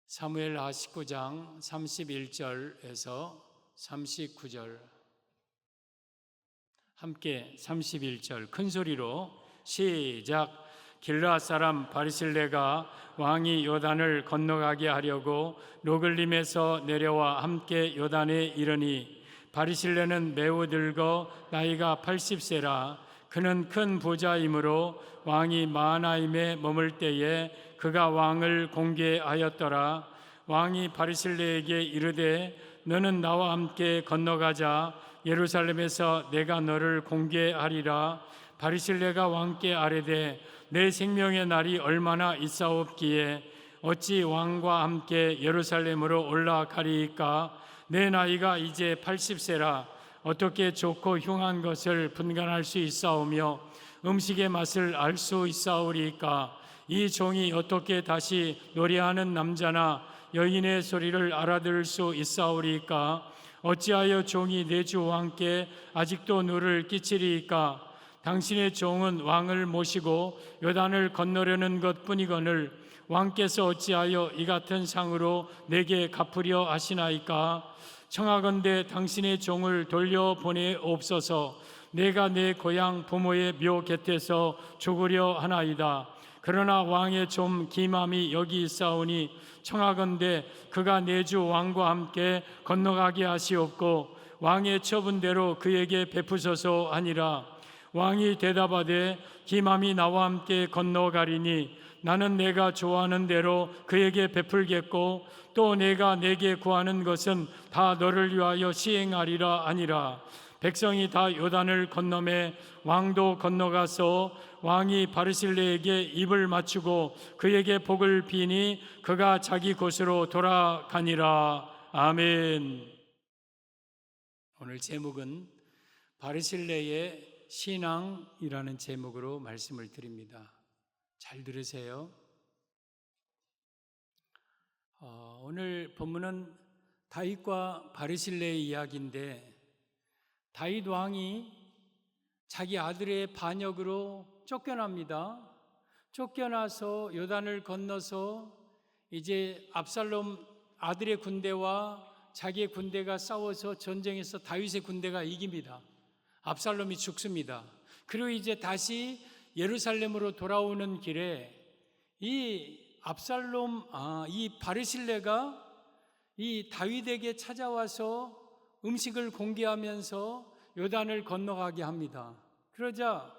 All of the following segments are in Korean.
사무엘하 19장 31절에서 39절 함께 31절 큰 소리로 시작. 길르앗 사람 바르실레가 왕이 요단을 건너가게 하려고 로글림에서 내려와 함께 요단에 이르니 바르실레는 매우 늙어 나이가 80세라. 그는 큰 부자이므로 왕이 마하나임에 머물 때에 그가 왕을 공개하였더라. 왕이 바르실레에게 이르되 너는 나와 함께 건너가자. 예루살렘에서 내가 너를 공개하리라. 바르실레가 왕께 아뢰되 내 생명의 날이 얼마나 있사옵기에 어찌 왕과 함께 예루살렘으로 올라가리이까? 내 나이가 이제 80세라. 어떻게 좋고 흉한 것을 분간할 수 있사오며 음식의 맛을 알 수 있사오리이까? 이 종이 어떻게 다시 노래하는 남자나 여인의 소리를 알아들을 수 있사오리이까? 어찌하여 종이 내 주 왕께 아직도 누를 끼치리이까? 당신의 종은 왕을 모시고 요단을 건너려는 것뿐이거늘 왕께서 어찌하여 이 같은 상으로 내게 갚으려 하시나이까? 청하건대 당신의 종을 돌려보내옵소서. 내가 내 고향 부모의 묘 곁에서 죽으려 하나이다. 그러나 왕의 좀 기맘이 여기 있사오니 청하건대 그가 내 주 왕과 함께 건너가게 하시옵고 왕의 처분대로 그에게 베푸소서 하니라. 왕이 대답하되 기맘이 나와 함께 건너가리니 나는 내가 좋아하는 대로 그에게 베풀겠고 또 내가 내게 구하는 것은 다 너를 위하여 시행하리라 하니라. 백성이 다 요단을 건너매 왕도 건너가서 왕이 바르실레에게 입을 맞추고 그에게 복을 비니 그가 자기 곳으로 돌아가니라. 아멘. 오늘 제목은 바르실레의 신앙이라는 제목으로 말씀을 드립니다. 잘 들으세요. 오늘 본문은 다윗과 바르실레의 이야기인데 다윗 왕이 자기 아들의 반역으로 쫓겨납니다. 쫓겨나서 요단을 건너서 이제 압살롬 아들의 군대와 자기의 군대가 싸워서 전쟁에서 다윗의 군대가 이깁니다. 압살롬이 죽습니다. 그리고 이제 다시 예루살렘으로 돌아오는 길에 이 바르실레가 이 다윗에게 찾아와서 음식을 공개하면서 요단을 건너가게 합니다. 그러자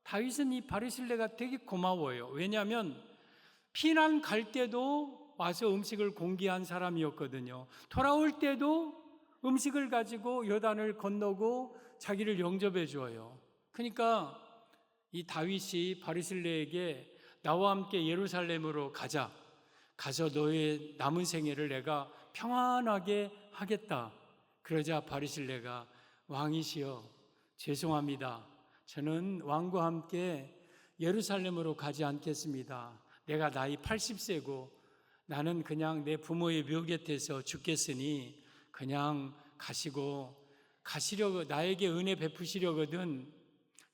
다윗은 이 바르실레가 되게 고마워요. 왜냐하면 피난 갈 때도 와서 음식을 공개한 사람이었거든요. 돌아올 때도 음식을 가지고 요단을 건너고 자기를 영접해 주어요. 그러니까 이 다윗이 바르실레에게 나와 함께 예루살렘으로 가자. 가서 너의 남은 생애를 내가 평안하게 하겠다. 그러자 바르실레가 왕이시여 죄송합니다. 저는 왕과 함께 예루살렘으로 가지 않겠습니다. 내가 나이 80세고 나는 그냥 내 부모의 묘 곁에서 죽겠으니 그냥 가시려고 나에게 은혜 베푸시려거든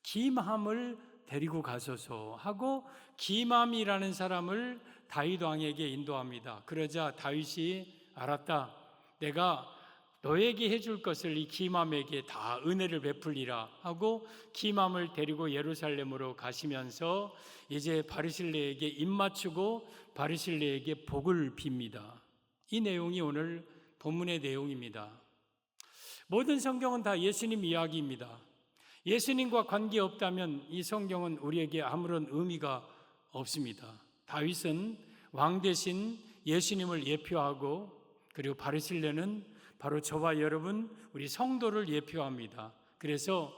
기맘을 데리고 가소서 하고 기맘이라는 사람을 다윗 왕에게 인도합니다. 그러자 다윗이 알았다. 내가 너에게 해줄 것을 이 기맘에게 다 은혜를 베풀리라 하고 기맘을 데리고 예루살렘으로 가시면서 이제 바르실레에게 입맞추고 바르실레에게 복을 빕니다. 이 내용이 오늘 본문의 내용입니다. 모든 성경은 다 예수님 이야기입니다. 예수님과 관계없다면 이 성경은 우리에게 아무런 의미가 없습니다. 다윗은 왕 대신 예수님을 예표하고 그리고 바르실레는 바로 저와 여러분 우리 성도를 예표합니다. 그래서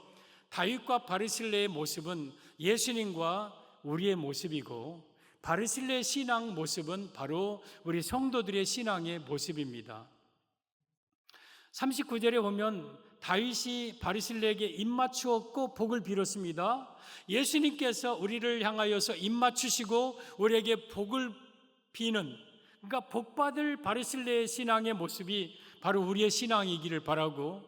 다윗과 바르실레의 모습은 예수님과 우리의 모습이고 바르실레의 신앙 모습은 바로 우리 성도들의 신앙의 모습입니다. 39절에 보면 다윗이 바르실레에게 입맞추었고 복을 빌었습니다. 예수님께서 우리를 향하여서 입맞추시고 우리에게 복을 비는, 그러니까 복받을 바르실레의 신앙의 모습이 바로 우리의 신앙이기를 바라고,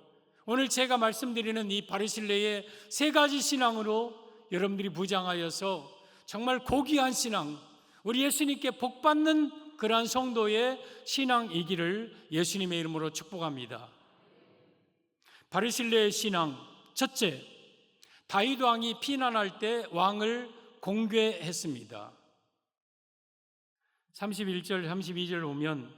오늘 제가 말씀드리는 이 바르실레의 세 가지 신앙으로 여러분들이 무장하여서 정말 고귀한 신앙, 우리 예수님께 복받는 그러한 성도의 신앙이기를 예수님의 이름으로 축복합니다. 바리실레의 신앙, 첫째, 다윗 왕이 피난할 때 왕을 공개했습니다. 31절, 32절 보면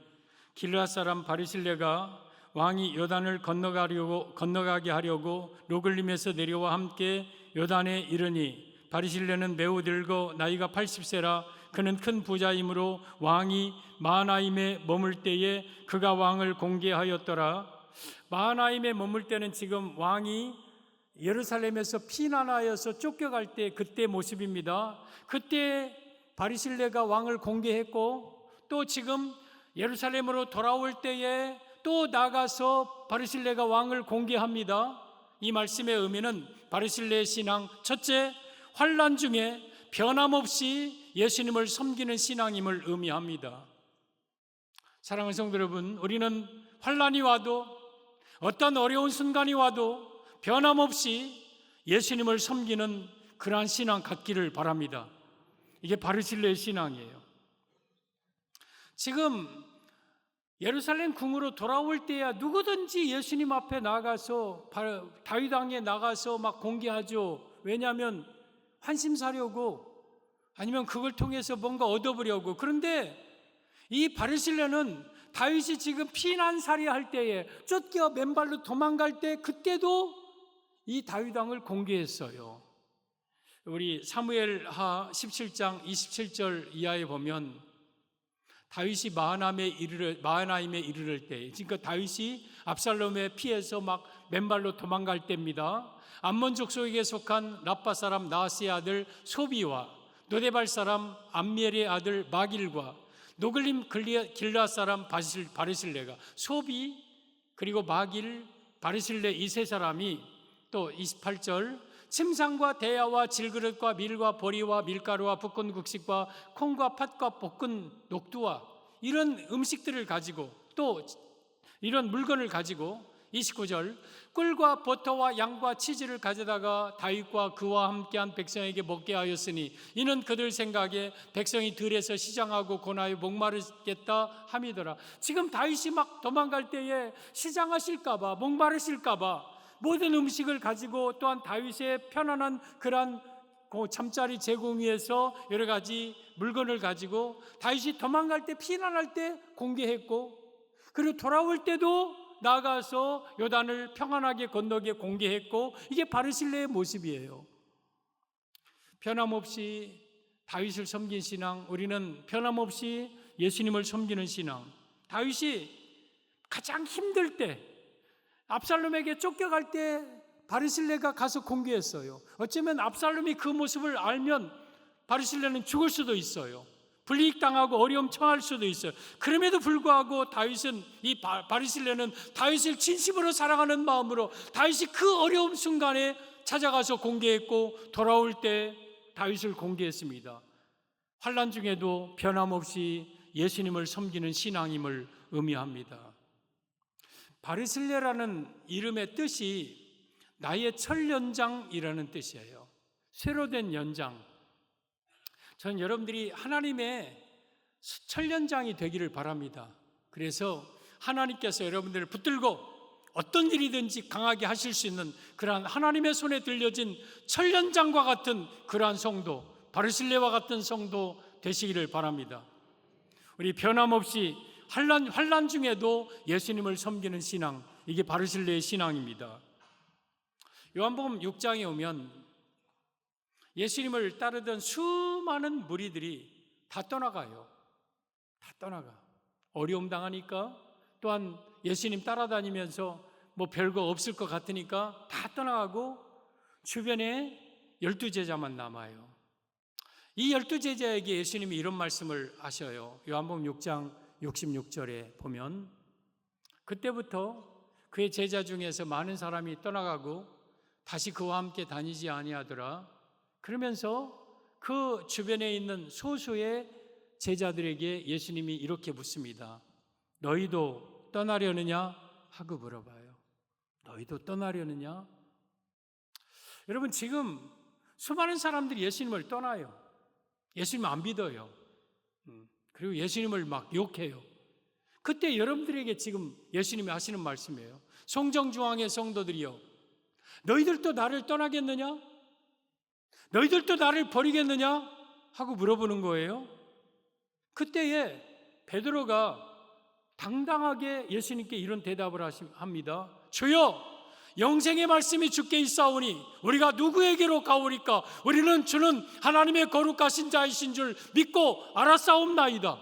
길르앗 사람 바리실레가 왕이 요단을 건너가게 하려고 로글림에서 내려와 함께 요단에 이르니 바리실레는 매우 늙어 나이가 80세라 그는 큰 부자이므로 왕이 마하나임에 머물 때에 그가 왕을 공개하였더라. 마하나임에 머물 때는 지금 왕이 예루살렘에서 피난하여서 쫓겨갈 때 그때 모습입니다. 그때 바리실레가 왕을 공개했고 또 지금 예루살렘으로 돌아올 때에 또 나가서 바리실레가 왕을 공개합니다. 이 말씀의 의미는 바리실레의 신앙, 첫째, 환난 중에 변함없이 예수님을 섬기는 신앙임을 의미합니다. 사랑하는 성도 여러분, 우리는 환난이 와도 어떤 어려운 순간이 와도 변함없이 예수님을 섬기는 그러한 신앙 갖기를 바랍니다. 이게 바리실레의 신앙이에요. 지금 예루살렘 궁으로 돌아올 때야 누구든지 예수님 앞에 나가서 다윗 왕에 나가서 막 공개하죠. 왜냐하면 환심 사려고 아니면 그걸 통해서 뭔가 얻어보려고. 그런데 이 바리실레는 다윗이 지금 피난살이 할 때에 쫓겨 맨발로 도망갈 때 그때도 이 다윗 왕을 공개했어요. 우리 사무엘하 17장 27절 이하에 보면 다윗이 마하나임에 이르를 때, 그러니까 다윗이 압살롬에 피해서 막 맨발로 도망갈 때입니다. 암몬 족속에게 속한 라빠 사람 나하스의 아들 소비와 노데발 사람 암미엘의 아들 마길과 노글림 길르앗 사람 바리실레가 소비 그리고 마길 바리실레 이 세 사람이 또 28절 침상과 대야와 질그릇과 밀과 보리와 밀가루와 볶은 국식과 콩과 팥과 볶은 녹두와 이런 음식들을 가지고 또 이런 물건을 가지고 29절 꿀과 버터와 양과 치즈를 가져다가 다윗과 그와 함께한 백성에게 먹게 하였으니 이는 그들 생각에 백성이 들에서 시장하고 고나에 목마르겠다 함이더라. 지금 다윗이 막 도망갈 때에 시장하실까봐 목마르실까봐 모든 음식을 가지고 또한 다윗의 편안한 그런 잠자리 제공 위에서 여러 가지 물건을 가지고 다윗이 도망갈 때 피난할 때 공개했고 그리고 돌아올 때도 나가서 요단을 평안하게 건너게 공개했고 이게 바리실레의 모습이에요. 변함없이 다윗을 섬긴 신앙, 우리는 변함없이 예수님을 섬기는 신앙. 다윗이 가장 힘들 때 압살롬에게 쫓겨갈 때 바리실레가 가서 공개했어요. 어쩌면 압살롬이 그 모습을 알면 바리실레는 죽을 수도 있어요. 불이익당하고 어려움 처할 수도 있어요. 그럼에도 불구하고 다윗은 이 바리실레는 다윗을 진심으로 사랑하는 마음으로 다윗이 그 어려움 순간에 찾아가서 공개했고 돌아올 때 다윗을 공개했습니다. 환난 중에도 변함없이 예수님을 섬기는 신앙임을 의미합니다. 바리실레라는 이름의 뜻이 나의 철연장이라는 뜻이에요. 새로 된 연장. 저는 여러분들이 하나님의 철연장이 되기를 바랍니다. 그래서 하나님께서 여러분들을 붙들고 어떤 일이든지 강하게 하실 수 있는 그러한 하나님의 손에 들려진 철연장과 같은 그러한 성도, 바리실레와 같은 성도 되시기를 바랍니다. 우리 변함없이 환난 중에도 예수님을 섬기는 신앙, 이게 바리실레의 신앙입니다. 요한복음 6장에 오면 예수님을 따르던 수많은 무리들이 다 떠나가요. 다 떠나가. 어려움 당하니까 또한 예수님 따라다니면서 뭐 별거 없을 것 같으니까 다 떠나가고 주변에 12제자만 남아요. 이 12제자에게 예수님이 이런 말씀을 하셔요. 요한복음 6장 66절에 보면 그때부터 그의 제자 중에서 많은 사람이 떠나가고 다시 그와 함께 다니지 아니하더라. 그러면서 그 주변에 있는 소수의 제자들에게 예수님이 이렇게 묻습니다. 너희도 떠나려느냐 하고 물어봐요. 너희도 떠나려느냐? 여러분 지금 수많은 사람들이 예수님을 떠나요. 예수님 안 믿어요. 그리고 예수님을 막 욕해요. 그때 여러분들에게 지금 예수님이 하시는 말씀이에요. 송정중앙의 성도들이요, 너희들도 나를 떠나겠느냐? 너희들도 나를 버리겠느냐? 하고 물어보는 거예요. 그때에 베드로가 당당하게 예수님께 이런 대답을 합니다. 주여, 영생의 말씀이 주께 있사오니 우리가 누구에게로 가오리까? 우리는 주는 하나님의 거룩하신 자이신 줄 믿고 알았사옵나이다.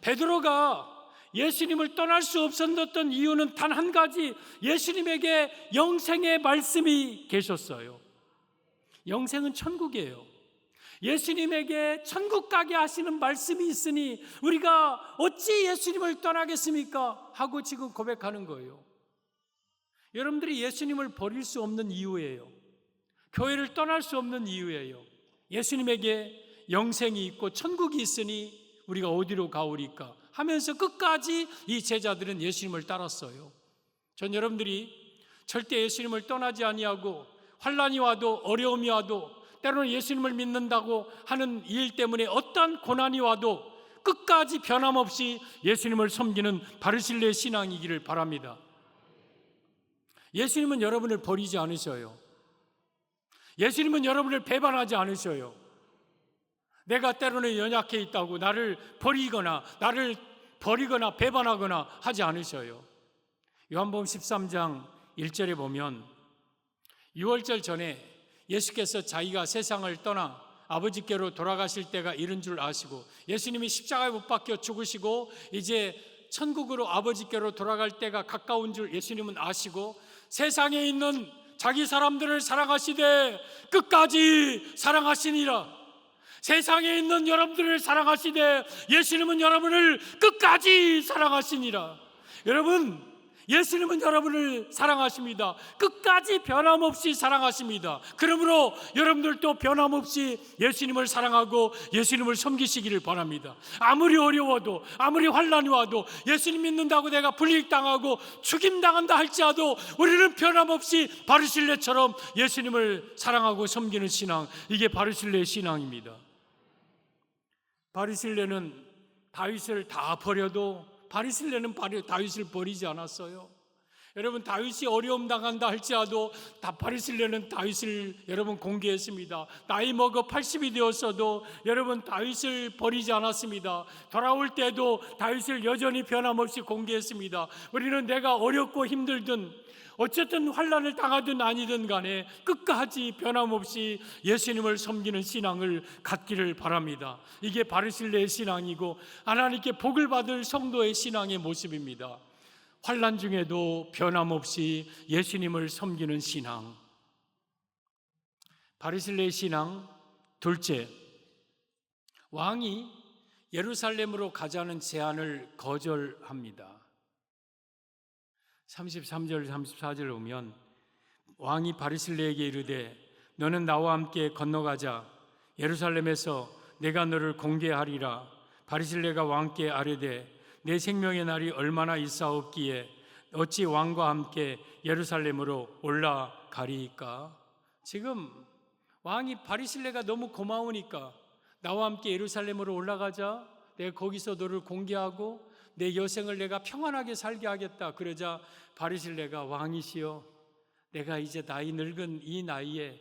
베드로가 예수님을 떠날 수 없었던 이유는 단 한 가지, 예수님에게 영생의 말씀이 계셨어요. 영생은 천국이에요. 예수님에게 천국 가게 하시는 말씀이 있으니 우리가 어찌 예수님을 떠나겠습니까? 하고 지금 고백하는 거예요. 여러분들이 예수님을 버릴 수 없는 이유예요. 교회를 떠날 수 없는 이유예요. 예수님에게 영생이 있고 천국이 있으니 우리가 어디로 가오리까 하면서 끝까지 이 제자들은 예수님을 따랐어요. 전 여러분들이 절대 예수님을 떠나지 아니하고 환난이 와도 어려움이 와도 때로는 예수님을 믿는다고 하는 일 때문에 어떤 고난이 와도 끝까지 변함없이 예수님을 섬기는 바르실레 신앙이기를 바랍니다. 예수님은 여러분을 버리지 않으셔요. 예수님은 여러분을 배반하지 않으셔요. 내가 때로는 연약해 있다고 나를 버리거나 배반하거나 하지 않으셔요. 요한복음 13장 1절에 보면 유월절 전에 예수께서 자기가 세상을 떠나 아버지께로 돌아가실 때가 이른 줄 아시고 예수님이 십자가에 못 박혀 죽으시고 이제 천국으로 아버지께로 돌아갈 때가 가까운 줄 예수님은 아시고 세상에 있는 자기 사람들을 사랑하시되 끝까지 사랑하시니라. 세상에 있는 여러분들을 사랑하시되 예수님은 여러분을 끝까지 사랑하시니라. 여러분, 예수님은 여러분을 사랑하십니다. 끝까지 변함없이 사랑하십니다. 그러므로 여러분들도 변함없이 예수님을 사랑하고 예수님을 섬기시기를 바랍니다. 아무리 어려워도 아무리 환난이 와도 예수님 믿는다고 내가 불이익당하고 죽임당한다 할지라도 우리는 변함없이 바르실레처럼 예수님을 사랑하고 섬기는 신앙, 이게 바르실레의 신앙입니다. 바르실레는 다윗을 다 버려도 바르실레는 다윗을 버리지 않았어요. 여러분, 다윗이 어려움 당한다 할지라도 바르실레는 다윗을 여러분 공개했습니다. 나이 먹어 80이 되었어도 여러분 다윗을 버리지 않았습니다. 돌아올 때도 다윗을 여전히 변함없이 공개했습니다. 우리는 내가 어렵고 힘들든 어쨌든 환난을 당하든 아니든 간에 끝까지 변함없이 예수님을 섬기는 신앙을 갖기를 바랍니다. 이게 바르실레의 신앙이고 하나님께 복을 받을 성도의 신앙의 모습입니다. 환난 중에도 변함없이 예수님을 섬기는 신앙. 바르실레의 신앙 둘째, 왕이 예루살렘으로 가자는 제안을 거절합니다. 33절 34절을 보면 왕이 바르실레에게 이르되 너는 나와 함께 건너가자. 예루살렘에서 내가 너를 공개하리라. 바르실레가 왕께 아뢰되 내 생명의 날이 얼마나 있사옵기에 어찌 왕과 함께 예루살렘으로 올라가리이까. 지금 왕이 바르실레가 너무 고마우니까 나와 함께 예루살렘으로 올라가자. 내가 거기서 너를 공개하고 내 여생을 내가 평안하게 살게 하겠다. 그러자 바르실레가 왕이시여, 내가 이제 나이 늙은 이 나이에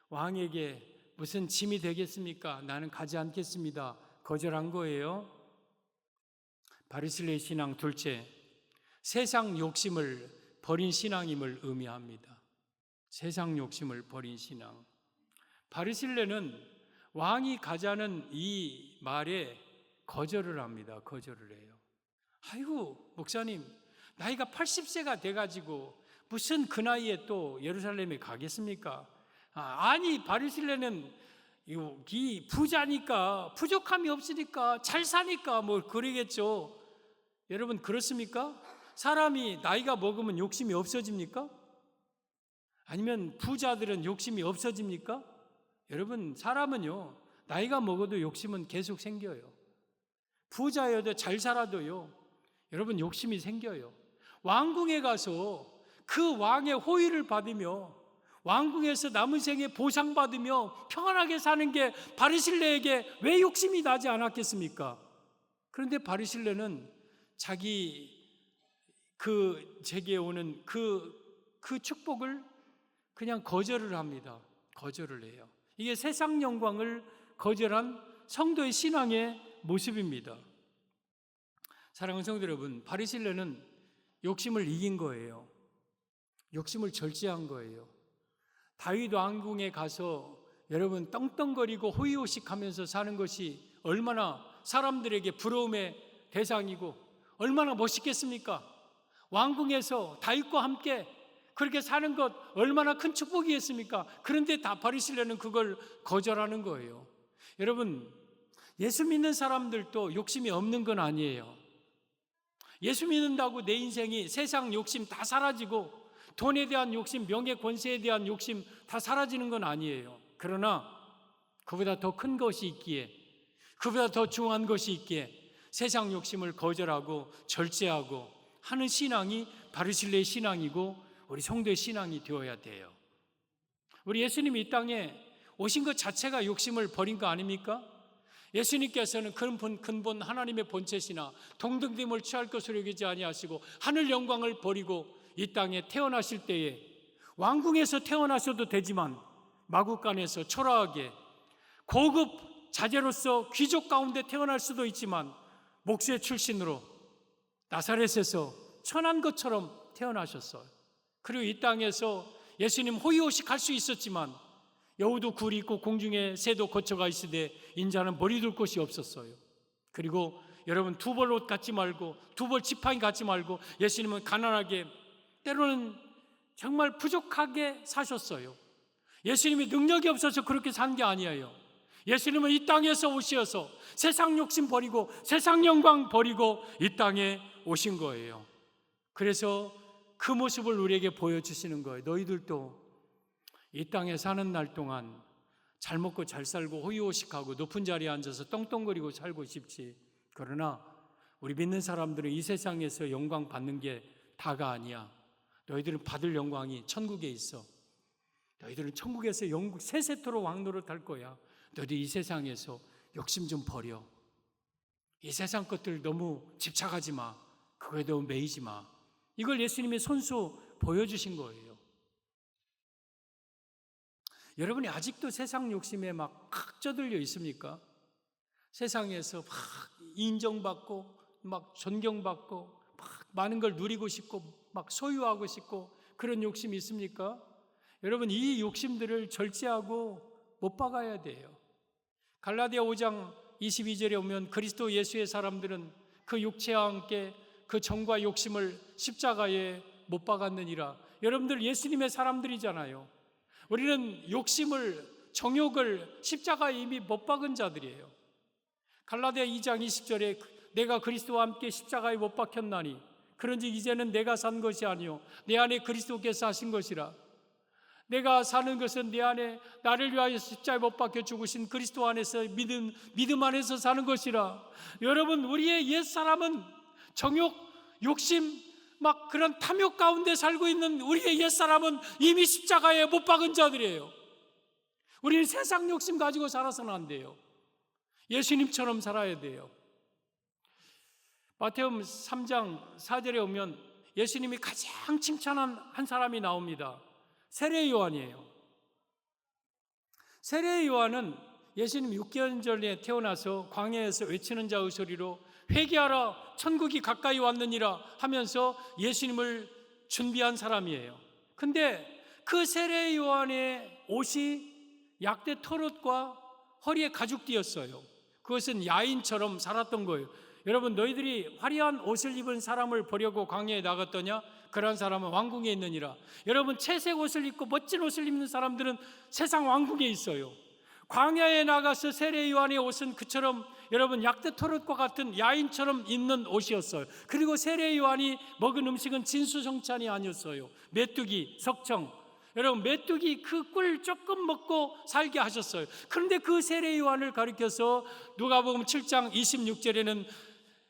왕에게 무슨 짐이 되겠습니까? 나는 가지 않겠습니다. 거절한 거예요. 바르실레의 신앙 둘째, 세상 욕심을 버린 신앙임을 의미합니다. 세상 욕심을 버린 신앙. 바르실레는 왕이 가자는 이 말에 거절을 합니다. 거절을 해요. 아이고, 목사님, 나이가 80세가 돼가지고 무슨 그 나이에 또 예루살렘에 가겠습니까? 아니, 바르실레는 이 부자니까, 부족함이 없으니까, 잘 사니까 뭐 그러겠죠. 여러분, 그렇습니까? 사람이 나이가 먹으면 욕심이 없어집니까? 아니면 부자들은 욕심이 없어집니까? 여러분, 사람은요, 나이가 먹어도 욕심은 계속 생겨요. 부자여도 잘 살아도요, 여러분 욕심이 생겨요. 왕궁에 가서 그 왕의 호의를 받으며 왕궁에서 남은 생에 보상받으며 평안하게 사는 게 바르실레에게 왜 욕심이 나지 않았겠습니까? 그런데 바리새인은 자기 제게 오는 그 축복을 그냥 거절을 합니다. 거절을 해요. 이게 세상 영광을 거절한 성도의 신앙의 모습입니다. 사랑하는 성도 여러분, 바리새인은 욕심을 이긴 거예요. 욕심을 절제한 거예요. 다윗 왕궁에 가서 여러분 떵떵거리고 호의호식하면서 사는 것이 얼마나 사람들에게 부러움의 대상이고 얼마나 멋있겠습니까? 왕궁에서 다윗과 함께 그렇게 사는 것 얼마나 큰 축복이겠습니까? 그런데 바리새인은 그걸 거절하는 거예요. 여러분, 예수 믿는 사람들도 욕심이 없는 건 아니에요. 예수 믿는다고 내 인생이 세상 욕심 다 사라지고 돈에 대한 욕심, 명예, 권세에 대한 욕심 다 사라지는 건 아니에요. 그러나 그보다 더 큰 것이 있기에, 그보다 더 중요한 것이 있기에 세상 욕심을 거절하고 절제하고 하는 신앙이 바리새인의 신앙이고 우리 성도의 신앙이 되어야 돼요. 우리 예수님이 이 땅에 오신 것 자체가 욕심을 버린 거 아닙니까? 예수님께서는 근본 하나님의 본체시나 동등됨을 취할 것으로 여기지 아니하시고 하늘 영광을 버리고 이 땅에 태어나실 때에 왕궁에서 태어나셔도 되지만 마구간에서 초라하게 고급 자제로서 귀족 가운데 태어날 수도 있지만 목수의 출신으로 나사렛에서 천한 것처럼 태어나셨어요. 그리고 이 땅에서 예수님 호의호식 할 수 있었지만 여우도 굴이 있고 공중에 새도 거쳐가 있으되 인자는 머리 둘 곳이 없었어요. 그리고 여러분 두 벌 옷 갖지 말고 두 벌 지팡이 갖지 말고 예수님은 가난하게 때로는 정말 부족하게 사셨어요. 예수님이 능력이 없어서 그렇게 산 게 아니에요. 예수님은 이 땅에서 오셔서 세상 욕심 버리고 세상 영광 버리고 이 땅에 오신 거예요. 그래서 그 모습을 우리에게 보여주시는 거예요. 너희들도 이 땅에 사는 날 동안 잘 먹고 잘 살고 호의호식하고 높은 자리에 앉아서 떵떵거리고 살고 싶지. 그러나 우리 믿는 사람들은 이 세상에서 영광 받는 게 다가 아니야. 너희들은 받을 영광이 천국에 있어. 너희들은 천국에서 영국 세세토록 왕노릇 할 거야. 너희들 이 세상에서 욕심 좀 버려. 이 세상 것들 너무 집착하지 마. 그거에 너무 매이지 마. 이걸 예수님이 손수 보여주신 거예요. 여러분이 아직도 세상 욕심에 막 쩌들려 있습니까? 세상에서 막 인정받고 막 존경받고 막 많은 걸 누리고 싶고 막 소유하고 싶고 그런 욕심이 있습니까? 여러분 이 욕심들을 절제하고 못 박아야 돼요. 갈라디아 5장 22절에 오면 그리스도 예수의 사람들은 그 육체와 함께 그 정과 욕심을 십자가에 못 박았느니라. 여러분들 예수님의 사람들이잖아요. 우리는 욕심을 정욕을 십자가에 이미 못 박은 자들이에요. 갈라디아 2장 20절에 내가 그리스도와 함께 십자가에 못 박혔나니 그런즉 이제는 내가 산 것이 아니요 내 안에 그리스도께서 하신 것이라. 내가 사는 것은 내 안에 나를 위하여 십자가에 못 박혀 죽으신 그리스도 안에서 믿음 안에서 사는 것이라. 여러분 우리의 옛사람은 정욕, 욕심 막 그런 탐욕 가운데 살고 있는 우리의 옛사람은 이미 십자가에 못 박은 자들이에요. 우리는 세상 욕심 가지고 살아서는 안 돼요. 예수님처럼 살아야 돼요. 마태복음 3장 4절에 오면 예수님이 가장 칭찬한 한 사람이 나옵니다. 세례 요한이에요. 세례 요한은 예수님 6개월 전에 태어나서 광야에서 외치는 자의 소리로 회개하라 천국이 가까이 왔느니라 하면서 예수님을 준비한 사람이에요. 근데 그 세례 요한의 옷이 약대 털옷과 허리에 가죽띠였어요. 그것은 야인처럼 살았던 거예요. 여러분 너희들이 화려한 옷을 입은 사람을 보려고 광야에 나갔더냐? 그러한 사람은 왕궁에 있느니라. 여러분 채색 옷을 입고 멋진 옷을 입는 사람들은 세상 왕궁에 있어요. 광야에 나가서 세례 요한의 옷은 그처럼 여러분 약대 털옷과 같은 야인처럼 입는 옷이었어요. 그리고 세례 요한이 먹은 음식은 진수성찬이 아니었어요. 메뚜기, 석청. 여러분 메뚜기 그 꿀 조금 먹고 살게 하셨어요. 그런데 그 세례 요한을 가리켜서 누가복음 7장 26절에는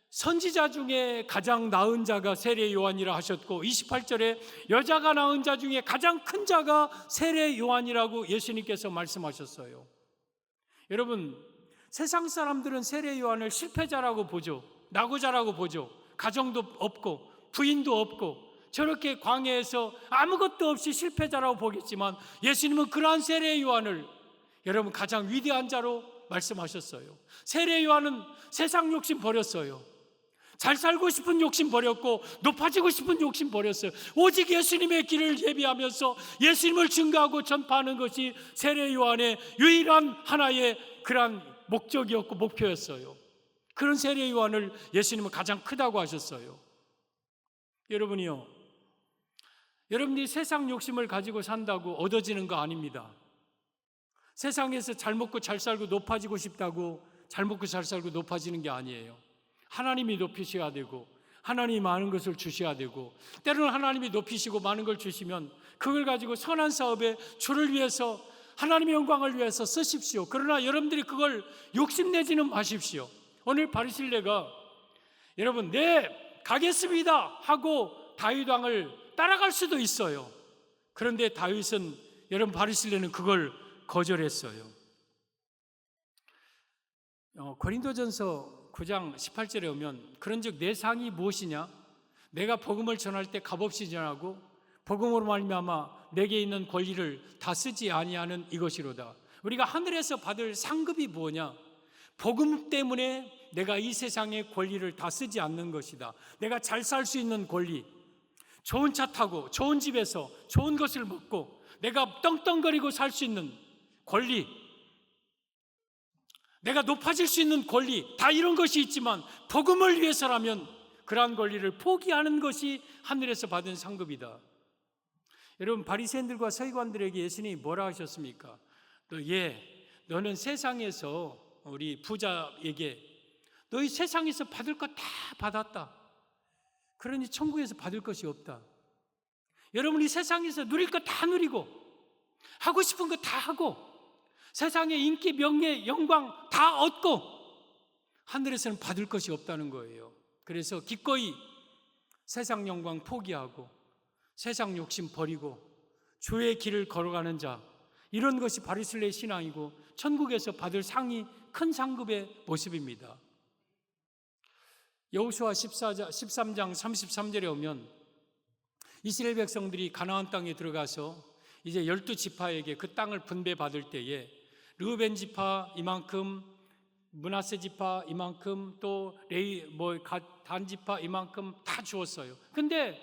선지자 중에 가장 나은 자가 세례 요한이라 하셨고 28절에 여자가 낳은 자 중에 가장 큰 자가 세례 요한이라고 예수님께서 말씀하셨어요. 여러분 세상 사람들은 세례 요한을 실패자라고 보죠. 나고 자라고 보죠. 가정도 없고 부인도 없고 저렇게 광야에서 아무것도 없이 실패자라고 보겠지만 예수님은 그러한 세례 요한을 여러분 가장 위대한 자로 말씀하셨어요. 세례 요한은 세상 욕심 버렸어요. 잘 살고 싶은 욕심 버렸고 높아지고 싶은 욕심 버렸어요. 오직 예수님의 길을 예비하면서 예수님을 증거하고 전파하는 것이 세례 요한의 유일한 하나의 그러한 목적이었고 목표였어요. 그런 세례 요한을 예수님은 가장 크다고 하셨어요. 여러분이요, 여러분이 세상 욕심을 가지고 산다고 얻어지는 거 아닙니다. 세상에서 잘 먹고 잘 살고 높아지고 싶다고 잘 먹고 잘 살고 높아지는 게 아니에요. 하나님이 높이셔야 되고 하나님이 많은 것을 주셔야 되고 때로는 하나님이 높이시고 많은 걸 주시면 그걸 가지고 선한 사업에 주를 위해서 하나님의 영광을 위해서 쓰십시오. 그러나 여러분들이 그걸 욕심내지는 마십시오. 오늘 바리새인가 여러분 네 가겠습니다 하고 다윗 왕을 따라갈 수도 있어요. 그런데 다윗은 여러분 바리새인은 그걸 거절했어요. 고린도전서 9장 18절에 오면 그런즉 내 상이 무엇이냐? 내가 복음을 전할 때 값없이 전하고 복음으로 말미암아 내게 있는 권리를 다 쓰지 아니하는 이것이로다. 우리가 하늘에서 받을 상급이 뭐냐? 복음 때문에 내가 이 세상의 권리를 다 쓰지 않는 것이다. 내가 잘 살 수 있는 권리, 좋은 차 타고 좋은 집에서 좋은 것을 먹고 내가 떵떵거리고 살 수 있는 권리, 내가 높아질 수 있는 권리, 다 이런 것이 있지만 복음을 위해서라면 그러한 권리를 포기하는 것이 하늘에서 받은 상급이다. 여러분 바리새인들과 서기관들에게 예수님이 뭐라 하셨습니까? 너는 세상에서 우리 부자에게 너희 세상에서 받을 것 다 받았다. 그러니 천국에서 받을 것이 없다. 여러분이 세상에서 누릴 것 다 누리고 하고 싶은 거 다 하고 세상의 인기, 명예, 영광 다 얻고 하늘에서는 받을 것이 없다는 거예요. 그래서 기꺼이 세상 영광 포기하고 세상 욕심 버리고 주의 길을 걸어가는 자, 이런 것이 바리새인의 신앙이고 천국에서 받을 상이 큰 상급의 모습입니다. 여호수아 13장 33절에 오면 이스라엘 백성들이 가나안 땅에 들어가서 이제 12지파에게 그 땅을 분배받을 때에 르우벤 지파 이만큼, 므낫세 지파 이만큼, 또 단 지파 이만큼 다 주었어요. 근데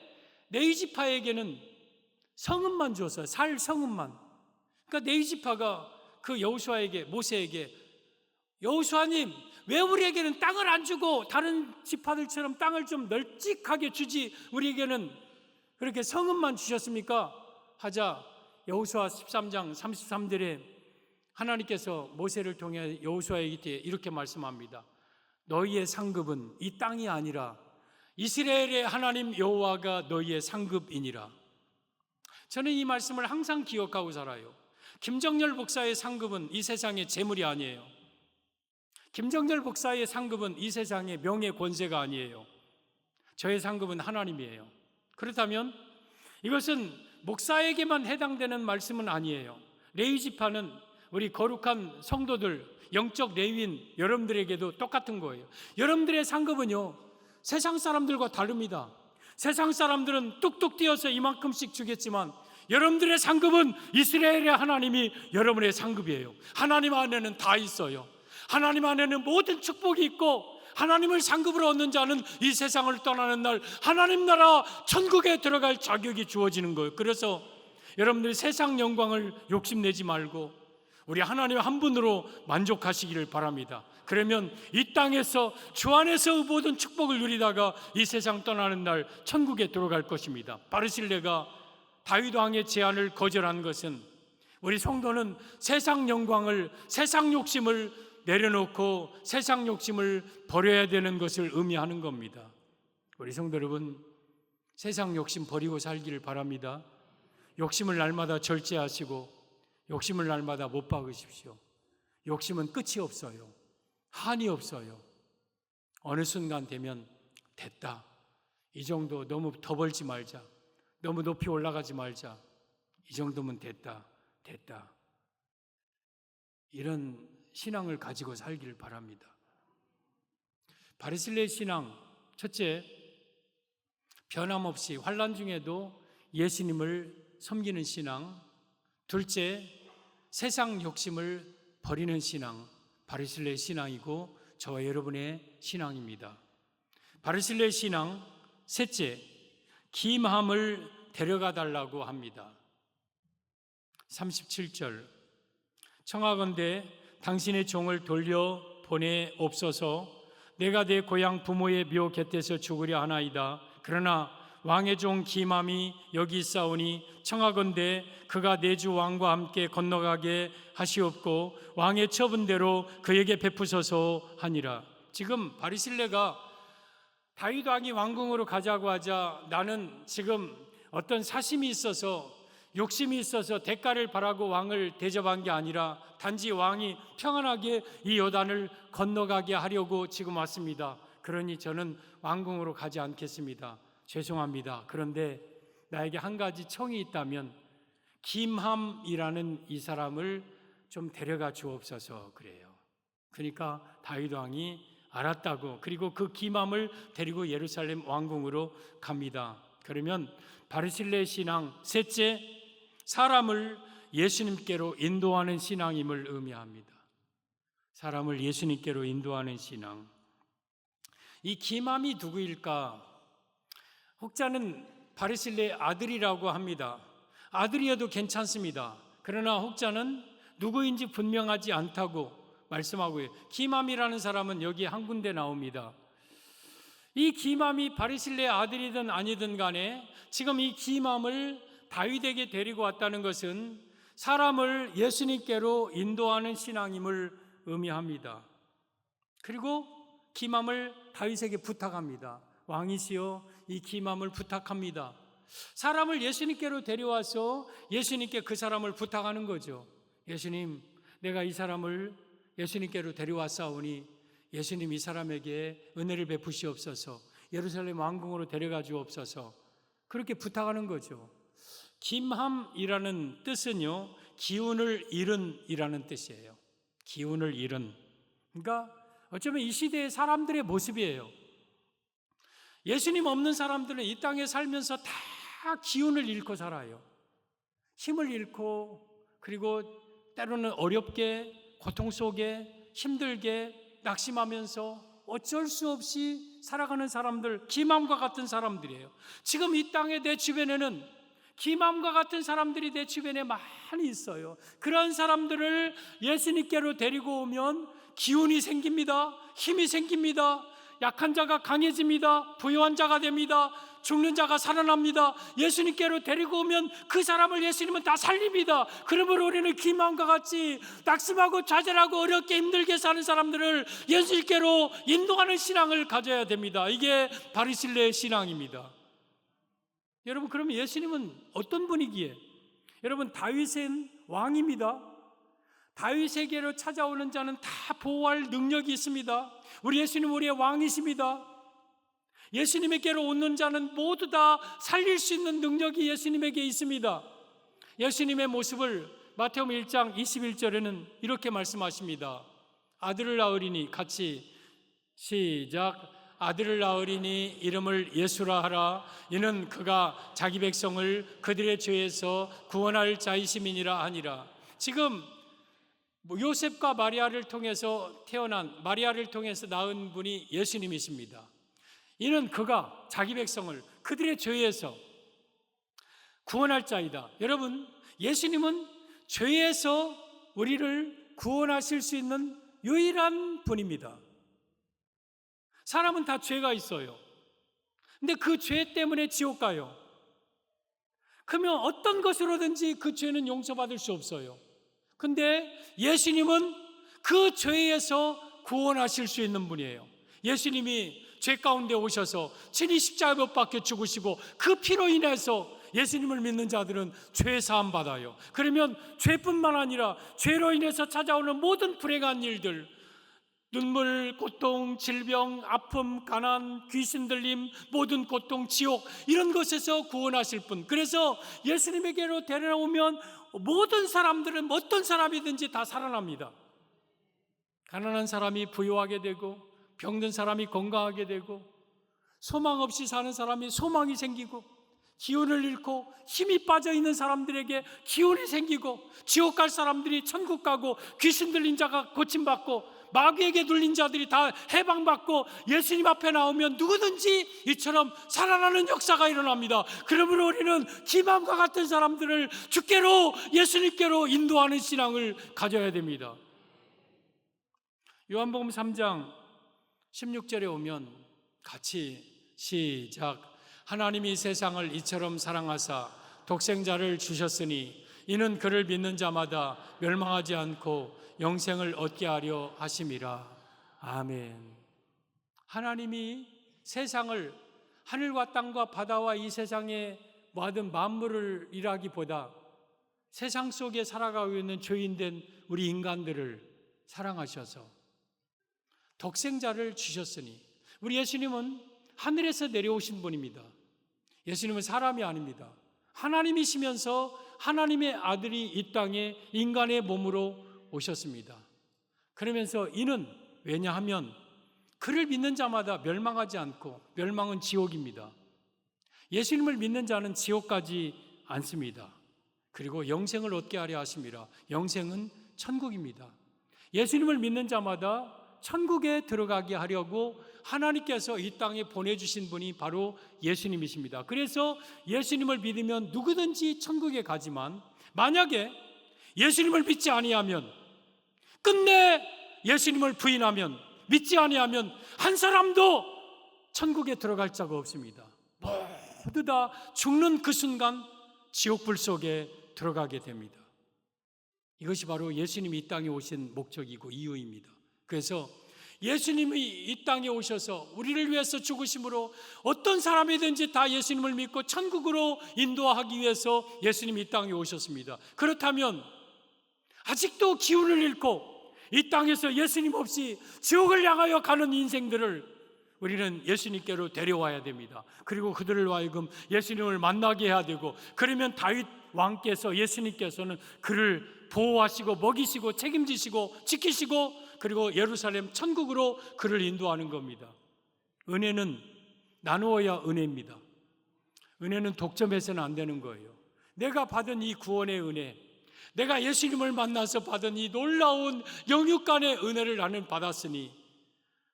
레위 지파에게는 성읍만 주었어요. 살 성읍만. 그러니까 레위 지파가 그 여호수아에게, 모세에게, 여호수아님 왜 우리에게는 땅을 안 주고 다른 지파들처럼 땅을 좀 널찍하게 주지 우리에게는 그렇게 성읍만 주셨습니까? 하자 여호수아 13장 33절에 하나님께서 모세를 통해 여호수아에게 이렇게 말씀합니다. 너희의 상급은 이 땅이 아니라 이스라엘의 하나님 여호와가 너희의 상급이니라. 저는 이 말씀을 항상 기억하고 살아요. 김정열 목사의 상급은 이 세상의 재물이 아니에요. 김정열 목사의 상급은 이 세상의 명예 권세가 아니에요. 저의 상급은 하나님이에요. 그렇다면 이것은 목사에게만 해당되는 말씀은 아니에요. 레위 지파는 우리 거룩한 성도들, 영적 레위인 여러분들에게도 똑같은 거예요. 여러분들의 상급은요, 세상 사람들과 다릅니다. 세상 사람들은 뚝뚝 띄어서 이만큼씩 주겠지만 여러분들의 상급은 이스라엘의 하나님이 여러분의 상급이에요. 하나님 안에는 다 있어요. 하나님 안에는 모든 축복이 있고 하나님을 상급으로 얻는 자는 이 세상을 떠나는 날 하나님 나라 천국에 들어갈 자격이 주어지는 거예요. 그래서 여러분들이 세상 영광을 욕심내지 말고 우리 하나님 한 분으로 만족하시기를 바랍니다. 그러면 이 땅에서 주 안에서 모든 축복을 누리다가 이 세상 떠나는 날 천국에 들어갈 것입니다. 바르실레가 다윗 왕의 제안을 거절한 것은 우리 성도는 세상 영광을, 세상 욕심을 내려놓고 세상 욕심을 버려야 되는 것을 의미하는 겁니다. 우리 성도 여러분, 세상 욕심 버리고 살기를 바랍니다. 욕심을 날마다 절제하시고 욕심을 날마다 못 박으십시오. 욕심은 끝이 없어요. 한이 없어요. 어느 순간 되면 됐다. 이 정도 너무 더 벌지 말자. 너무 높이 올라가지 말자. 이 정도면 됐다. 이런 신앙을 가지고 살기를 바랍니다. 바리새인의 신앙, 첫째, 변함없이 환난 중에도 예수님을 섬기는 신앙. 둘째, 세상 욕심을 버리는 신앙, 바리새인의 신앙이고 저와 여러분의 신앙입니다. 바리새인의 신앙. 셋째, 김함을 데려가 달라고 합니다. 37절, 청하건대 당신의 종을 돌려 보내옵소서. 내가 내 고향 부모의 묘 곁에서 죽으려 하나이다. 그러나 왕의 종 기맘이 여기 있사오니 청하건대 그가 내 주 왕과 함께 건너가게 하시옵고 왕의 처분대로 그에게 베푸소서 하니라. 지금 바리새인가 다윗 왕이 왕궁으로 가자고 하자 나는 지금 어떤 사심이 있어서 욕심이 있어서 대가를 바라고 왕을 대접한 게 아니라 단지 왕이 평안하게 이 요단을 건너가게 하려고 지금 왔습니다. 그러니 저는 왕궁으로 가지 않겠습니다. 죄송합니다. 그런데 나에게 한 가지 청이 있다면 김함이라는 이 사람을 좀 데려가 주옵소서 그래요. 그러니까 다윗 왕이 알았다고, 그리고 그 김함을 데리고 예루살렘 왕궁으로 갑니다. 그러면 바리새인의 신앙. 셋째, 사람을 예수님께로 인도하는 신앙임을 의미합니다. 사람을 예수님께로 인도하는 신앙. 이 김함이 누구일까? 혹자는 바리새인의 아들이라고 합니다. 아들이어도 괜찮습니다. 그러나 혹자는 누구인지 분명하지 않다고 말씀하고요. 김함이라는 사람은 여기 한 군데 나옵니다. 이 김함이 바리새인의 아들이든 아니든 간에 지금 이 김함을 다윗에게 데리고 왔다는 것은 사람을 예수님께로 인도하는 신앙임을 의미합니다. 그리고 김함을 다윗에게 부탁합니다. 왕이시여, 이 김함을 부탁합니다. 사람을 예수님께로 데려와서 예수님께 그 사람을 부탁하는 거죠. 예수님, 내가 이 사람을 예수님께로 데려왔사오니 예수님 이 사람에게 은혜를 베푸시옵소서, 예루살렘 왕궁으로 데려가 주옵소서, 그렇게 부탁하는 거죠. 김함이라는 뜻은요, 기운을 잃은 이라는 뜻이에요. 기운을 잃은. 그러니까 어쩌면 이 시대의 사람들의 모습이에요. 예수님 없는 사람들은 이 땅에 살면서 다 기운을 잃고 살아요. 힘을 잃고, 그리고 때로는 어렵게, 고통 속에 힘들게 낙심하면서 어쩔 수 없이 살아가는 사람들, 김함과 같은 사람들이에요. 지금 이 땅에 내 주변에는 김함과 같은 사람들이 내 주변에 많이 있어요. 그런 사람들을 예수님께로 데리고 오면 기운이 생깁니다. 힘이 생깁니다. 약한 자가 강해집니다. 부유한 자가 됩니다. 죽는 자가 살아납니다. 예수님께로 데리고 오면 그 사람을 예수님은 다 살립니다. 그러므로 우리는 김함과 같이 낙심하고 좌절하고 어렵게 힘들게 사는 사람들을 예수님께로 인도하는 신앙을 가져야 됩니다. 이게 바리새인의 신앙입니다. 여러분, 그러면 예수님은 어떤 분이기에? 여러분, 다윗은 왕입니다. 다윗에게로 찾아오는 자는 다 보호할 능력이 있습니다. 우리 예수님 우리의 왕이십니다. 예수님에게로 오는 자는 모두 다 살릴 수 있는 능력이 예수님에게 있습니다. 예수님의 모습을 마태복음 1장 21절에는 이렇게 말씀하십니다. 아들을 낳으리니, 같이 시작. 아들을 낳으리니 이름을 예수라 하라. 이는 그가 자기 백성을 그들의 죄에서 구원할 자이심이니라 하니라. 지금 요셉과 마리아를 통해서 태어난, 마리아를 통해서 낳은 분이 예수님이십니다. 이는 그가 자기 백성을 그들의 죄에서 구원할 자이다. 여러분, 예수님은 죄에서 우리를 구원하실 수 있는 유일한 분입니다. 사람은 다 죄가 있어요. 근데 그 죄 때문에 지옥 가요. 그러면 어떤 것으로든지 그 죄는 용서받을 수 없어요. 근데 예수님은 그 죄에서 구원하실 수 있는 분이에요. 예수님이 죄 가운데 오셔서 친히 십자가에 못 박혀 죽으시고 그 피로 인해서 예수님을 믿는 자들은 죄 사함 받아요. 그러면 죄뿐만 아니라 죄로 인해서 찾아오는 모든 불행한 일들, 눈물, 고통, 질병, 아픔, 가난, 귀신 들림, 모든 고통, 지옥, 이런 것에서 구원하실 분. 그래서 예수님에게로 데려오면 모든 사람들은 어떤 사람이든지 다 살아납니다. 가난한 사람이 부유하게 되고, 병든 사람이 건강하게 되고, 소망 없이 사는 사람이 소망이 생기고, 기운을 잃고 힘이 빠져 있는 사람들에게 기운이 생기고, 지옥 갈 사람들이 천국 가고, 귀신 들린 자가 고침받고, 마귀에게 눌린 자들이 다 해방받고, 예수님 앞에 나오면 누구든지 이처럼 살아나는 역사가 일어납니다. 그러므로 우리는 기맘과 같은 사람들을 주께로, 예수님께로 인도하는 신앙을 가져야 됩니다. 요한복음 3장 16절에 오면 같이 시작. 하나님이 세상을 이처럼 사랑하사 독생자를 주셨으니 이는 그를 믿는 자마다 멸망하지 않고 영생을 얻게 하려 하심이라. 아멘. 하나님이 세상을, 하늘과 땅과 바다와 이 세상의 모든 만물을 일하기보다 세상 속에 살아가고 있는 죄인된 우리 인간들을 사랑하셔서 독생자를 주셨으니, 우리 예수님은 하늘에서 내려오신 분입니다. 예수님은 사람이 아닙니다. 하나님이시면서 하나님의 아들이 이 땅에 인간의 몸으로 오셨습니다. 그러면서 이는 왜냐하면 그를 믿는 자마다 멸망하지 않고, 멸망은 지옥입니다. 예수님을 믿는 자는 지옥 가지 않습니다. 그리고 영생을 얻게 하려 하심이라. 영생은 천국입니다. 예수님을 믿는 자마다 천국에 들어가게 하려고 하나님께서 이 땅에 보내주신 분이 바로 예수님이십니다. 그래서 예수님을 믿으면 누구든지 천국에 가지만, 만약에 예수님을 믿지 아니하면, 끝내 예수님을 부인하면, 믿지 아니하면 한 사람도 천국에 들어갈 자가 없습니다. 모두 다 죽는 그 순간 지옥불 속에 들어가게 됩니다. 이것이 바로 예수님이 이 땅에 오신 목적이고 이유입니다. 그래서 예수님이 이 땅에 오셔서 우리를 위해서 죽으심으로 어떤 사람이든지 다 예수님을 믿고 천국으로 인도하기 위해서 예수님이 이 땅에 오셨습니다. 그렇다면 아직도 기운을 잃고 이 땅에서 예수님 없이 지옥을 향하여 가는 인생들을 우리는 예수님께로 데려와야 됩니다. 그리고 그들을 하여금 예수님을 만나게 해야 되고, 그러면 다윗 왕께서, 예수님께서는 그를 보호하시고 먹이시고 책임지시고 지키시고, 그리고 예루살렘 천국으로 그를 인도하는 겁니다. 은혜는 나누어야 은혜입니다. 은혜는 독점해서는 안 되는 거예요. 내가 받은 이 구원의 은혜, 내가 예수님을 만나서 받은 이 놀라운 영육간의 은혜를 나는 받았으니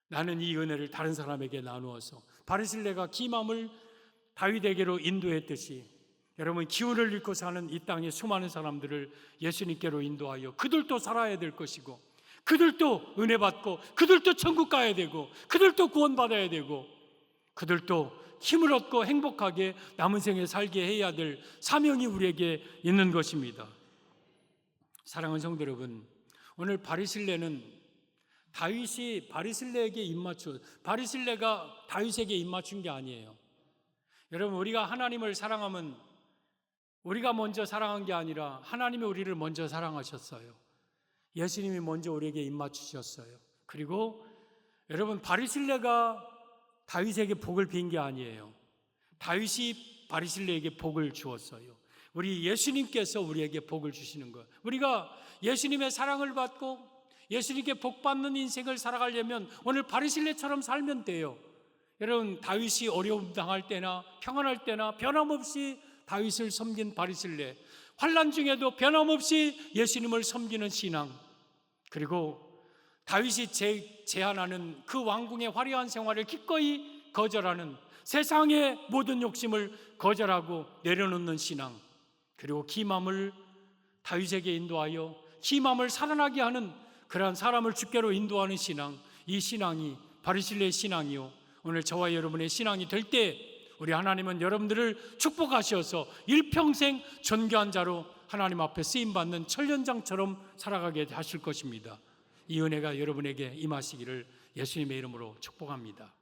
나는 이 은혜를 다른 사람에게 나누어서, 바리새인가 기맘을 다윗에게로 인도했듯이 여러분, 기운을 잃고 사는 이 땅의 수많은 사람들을 예수님께로 인도하여 그들도 살아야 될 것이고, 그들도 은혜 받고, 그들도 천국 가야 되고, 그들도 구원받아야 되고, 그들도 힘을 얻고 행복하게 남은 생에 살게 해야 될 사명이 우리에게 있는 것입니다. 사랑하는 성도 여러분, 오늘 바리새인은 다윗이 바리새인에게 입맞추, 바리새인가 다윗에게 입맞춘 게 아니에요. 여러분, 우리가 하나님을 사랑하면 우리가 먼저 사랑한 게 아니라 하나님이 우리를 먼저 사랑하셨어요. 예수님이 먼저 우리에게 입맞추셨어요. 그리고 여러분, 바리새인가 다윗에게 복을 빈 게 아니에요. 다윗이 바리새인에게 복을 주었어요. 우리 예수님께서 우리에게 복을 주시는 거예요. 우리가 예수님의 사랑을 받고 예수님께 복 받는 인생을 살아가려면 오늘 바리새인처럼 살면 돼요. 여러분, 다윗이 어려움 당할 때나 평안할 때나 변함없이 다윗을 섬긴 바리새인, 환난 중에도 변함없이 예수님을 섬기는 신앙, 그리고 다윗이 제안하는 그 왕궁의 화려한 생활을 기꺼이 거절하는, 세상의 모든 욕심을 거절하고 내려놓는 신앙, 그리고 기맘을 다윗에게 인도하여 기맘을 살아나게 하는 그러한 사람을 주께로 인도하는 신앙, 이 신앙이 바리새인의 신앙이요, 오늘 저와 여러분의 신앙이 될 때 우리 하나님은 여러분들을 축복하셔서 일평생 존귀한 자로 하나님 앞에 쓰임받는 천년장처럼 살아가게 하실 것입니다. 이 은혜가 여러분에게 임하시기를 예수님의 이름으로 축복합니다.